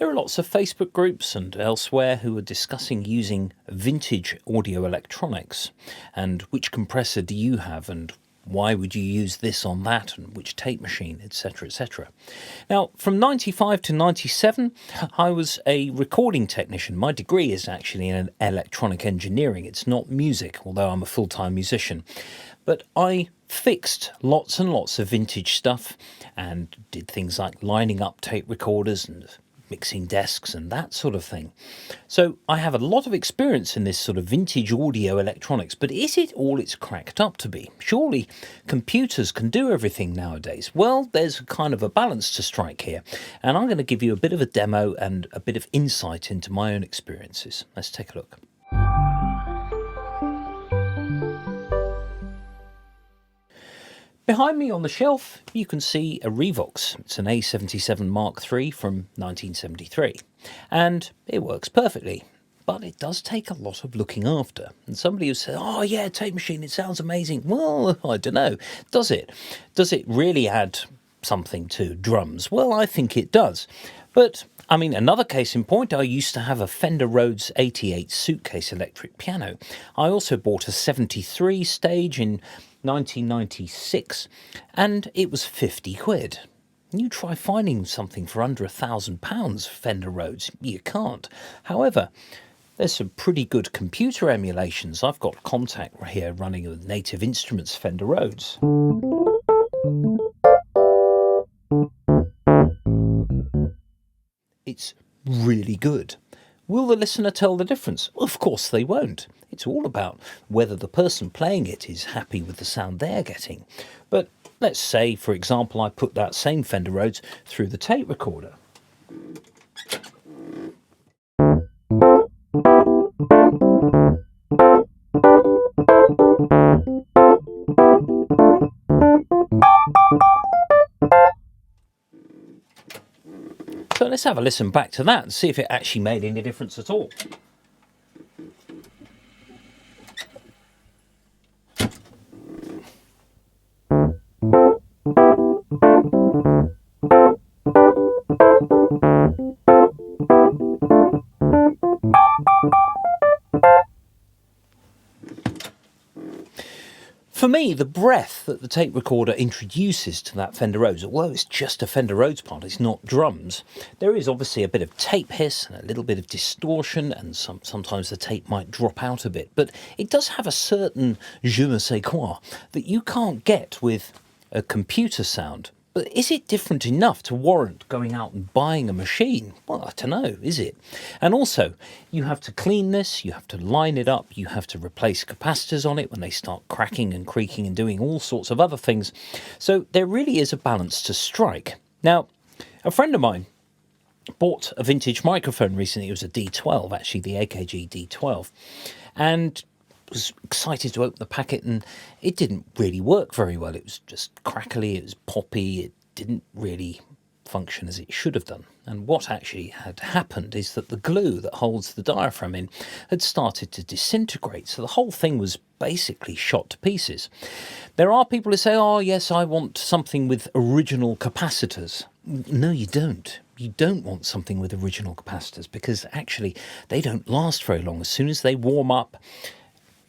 There are lots of Facebook groups and elsewhere who are discussing using vintage audio electronics and which compressor do you have and why would you use this on that and which tape machine, etc, etc. Now, from 95 to 97, I was a recording technician. My degree is actually in electronic engineering. It's not music, although I'm a full-time musician. But I fixed lots and lots of vintage stuff and did things like lining up tape recorders and mixing desks and that sort of thing. So I have a lot of experience in this sort of vintage audio electronics, but is it all it's cracked up to be? Surely computers can do everything nowadays. Well, there's kind of a balance to strike here, and I'm going to give you a bit of a demo and a bit of insight into my own experiences. Let's take a look. Behind me on the shelf, you can see a Revox. It's an A77 Mark III from 1973, and it works perfectly. But it does take a lot of looking after. And somebody who said, oh yeah, tape machine, it sounds amazing. Well, I don't know. Does it? Does it really add something to drums? Well, I think it does. But, I mean, another case in point, I used to have a Fender Rhodes 88 suitcase electric piano. I also bought a 73 stage in 1996, and it was 50 quid. You try finding something for under £1,000 Fender Rhodes, you can't. However, there's some pretty good computer emulations. I've got Contact right here running with Native Instruments Fender Rhodes. It's really good. Will the listener tell the difference? Well, of course they won't. It's all about whether the person playing it is happy with the sound they're getting. But let's say, for example, I put that same Fender Rhodes through the tape recorder. So let's have a listen back to that and see if it actually made any difference at all. For me, the breath that the tape recorder introduces to that Fender Rhodes, although it's just a Fender Rhodes part, it's not drums, there is obviously a bit of tape hiss and a little bit of distortion, and sometimes the tape might drop out a bit, but it does have a certain je ne sais quoi that you can't get with a computer sound. But is it different enough to warrant going out and buying a machine? Well, I don't know, is it? And also, you have to clean this, you have to line it up, you have to replace capacitors on it when they start cracking and creaking and doing all sorts of other things. So there really is a balance to strike. Now, a friend of mine bought a vintage microphone recently. It was a D12, actually, the AKG D12. And was excited to open the packet, and it didn't really work very well. It was just crackly, it was poppy, it didn't really function as it should have done. And what actually had happened is that the glue that holds the diaphragm in had started to disintegrate, so the whole thing was basically shot to pieces. There are people who say, oh yes, I want something with original capacitors. No, you don't. You don't want something with original capacitors, because actually they don't last very long. As soon as they warm up,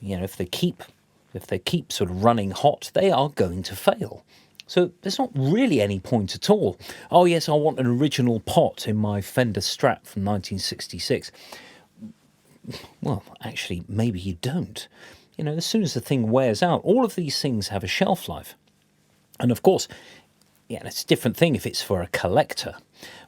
you know, if they keep sort of running hot, they are going to fail. So there's not really any point at all. Oh yes, I want an original pot in my Fender Strat from 1966. Well, actually, maybe you don't. You know, as soon as the thing wears out, all of these things have a shelf life. And of course, yeah, it's a different thing if it's for a collector,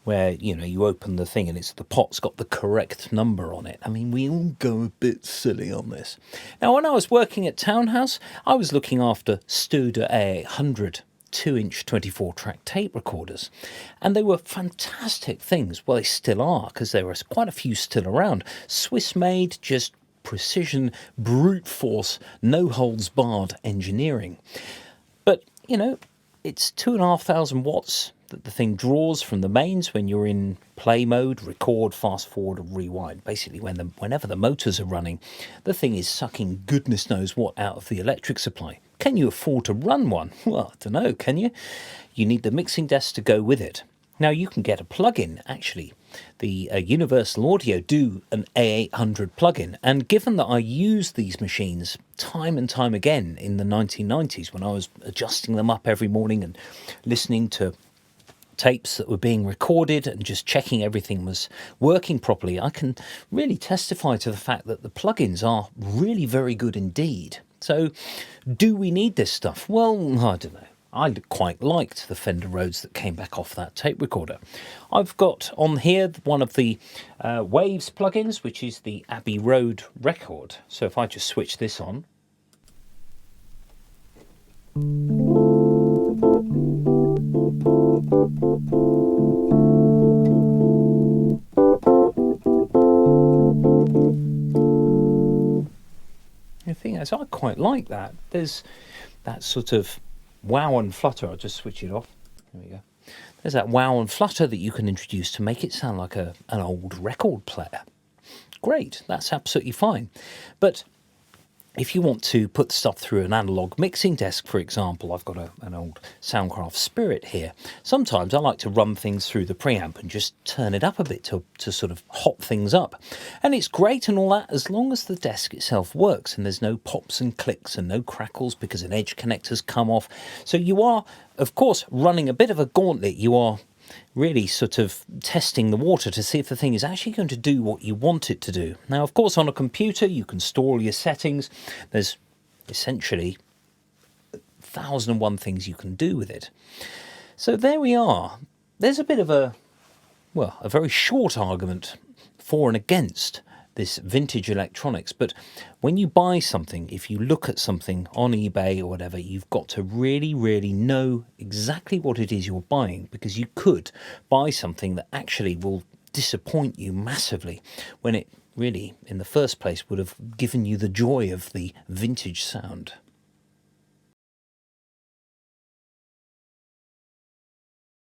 where, you know, you open the thing and the pot's got the correct number on it. I mean, we all go a bit silly on this. Now, when I was working at Townhouse, I was looking after Studer A100 2-inch 24-track tape recorders, and they were fantastic things. Well, they still are, because there are quite a few still around. Swiss-made, just precision, brute force, no-holds-barred engineering. But, you know, it's 2,500 watts that the thing draws from the mains when you're in play mode, record, fast forward, or rewind. Basically, whenever the motors are running, the thing is sucking goodness knows what out of the electric supply. Can you afford to run one? Well, I don't know, can you? You need the mixing desk to go with it. Now, you can get a plug-in, actually, the Universal Audio do an A800 plugin, and given that I used these machines time and time again in the 1990s when I was adjusting them up every morning and listening to tapes that were being recorded and just checking everything was working properly, I can really testify to the fact that the plugins are really very good indeed. So do we need this stuff? Well, I don't know. I quite liked the Fender Rhodes that came back off that tape recorder. I've got on here one of the Waves plugins, which is the Abbey Road record. So if I just switch this on, the thing is, I quite like that. There's that sort of wow and flutter. I'll just switch it off. There we go. There's that wow and flutter that you can introduce to make it sound like an old record player. Great, that's absolutely fine. But if you want to put stuff through an analog mixing desk, for example, I've got an old Soundcraft Spirit here. Sometimes I like to run things through the preamp and just turn it up a bit to sort of hot things up. And it's great and all that as long as the desk itself works and there's no pops and clicks and no crackles because an edge connector's come off. So you are, of course, running a bit of a gauntlet. You are really sort of testing the water to see if the thing is actually going to do what you want it to do. Now, of course, on a computer, you can store all your settings. There's essentially 1,001 things you can do with it. So there we are. There's a bit of a very short argument for and against this vintage electronics. But when you buy something, if you look at something on eBay or whatever, you've got to really, really know exactly what it is you're buying, because you could buy something that actually will disappoint you massively when it really, in the first place, would have given you the joy of the vintage sound.